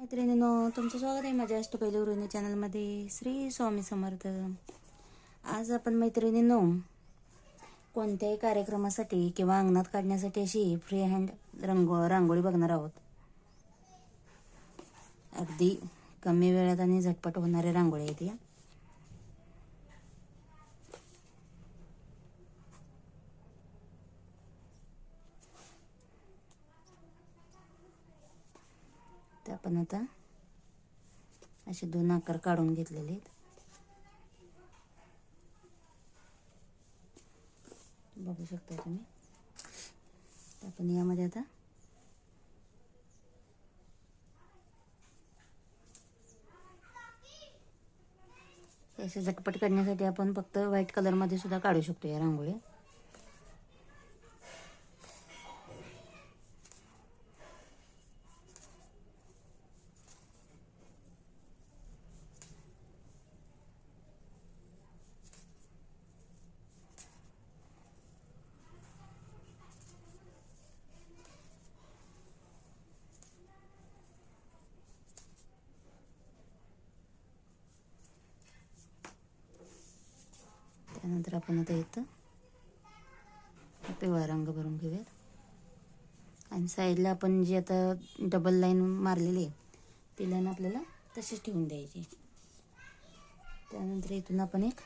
मैत्रिणींनो, तुमचं स्वागत आहे माझ्या अष्टपैलू गृहिणी चॅनलमध्ये. श्री स्वामी समर्थ. आज आपण मैत्रिणींनो कोणत्याही कार्यक्रमासाठी किंवा अंगणात काढण्यासाठी अशी फ्री हँड रांगोळी बघणार आहोत. अगदी कमी वेळात आणि झटपट होणाऱ्या रांगोळी आहेत या. तर आपण आता असे 2 आकार काढून घेतलेले आहेत. बघू शकता तुम्ही. तर आपण यामध्ये आता असे झटपट काढण्यासाठी आपण फक्त व्हाईट कलरमध्ये सुद्धा काढू शकतो या रांगोळी. त्यानंतर आपण आता इथं पिवळा रंग भरून घेऊयात आणि साईडला आपण जी आता डबल लाईन मारलेली आहे ती लाईन आपल्याला तशीच ठेवून द्यायची. त्यानंतर इथून आपण एक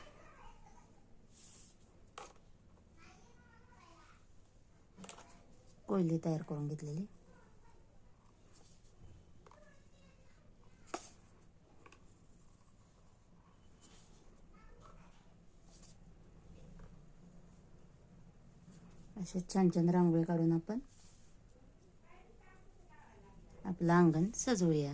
कोयली तयार करून घेतलेली. असे छान छान रांगोळी काढून आपण आपलं अंगण सजवूया.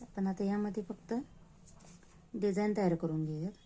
आपण आता यामध्ये फक्त डिझाईन तयार करून घेऊयात.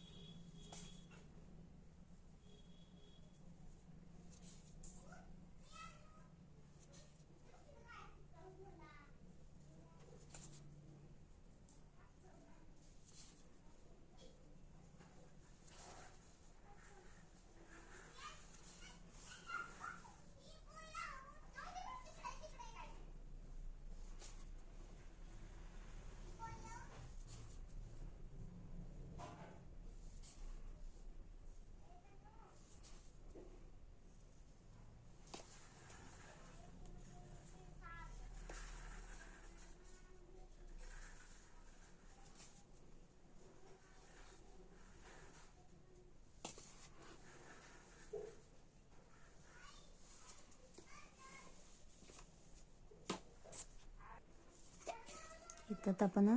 इथं आपण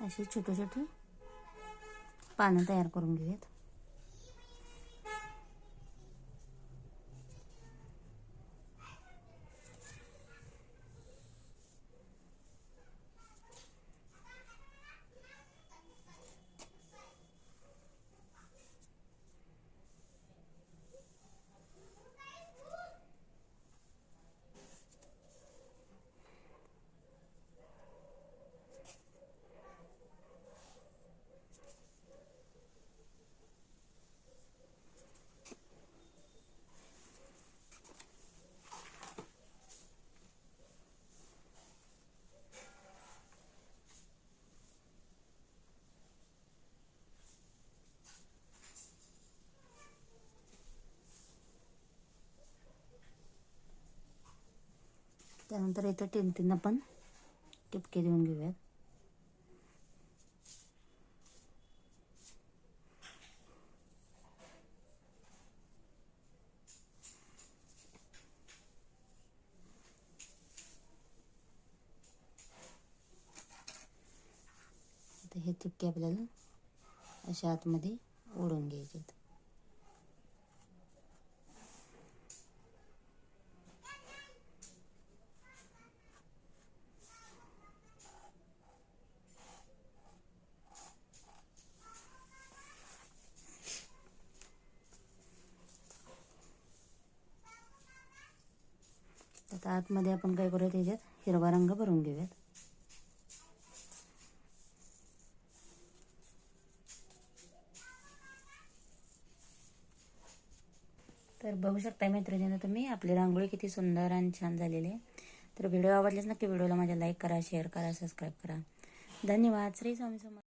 अशी छोटी छोटी पानं तयार करून घेऊयात. त्यानंतर इथं 3 आपण टिपके देऊन घेऊयात. हे टिपके आपल्याला अशा आतमध्ये ओढून घ्यायचे. आता आतमध्ये आपण काय करूया, त्याच्यात हिरवा रंग भरून घेऊयात. तर बघू शकता मैत्रिणींनो तुम्ही, आपली रांगोळी किती सुंदर आणि छान झालेली आहे. तर व्हिडिओ आवडल्यास नक्की व्हिडिओला माझ्या लाईक करा, शेअर करा, सबस्क्राईब करा. धन्यवाद. श्री स्वामी समर्थ.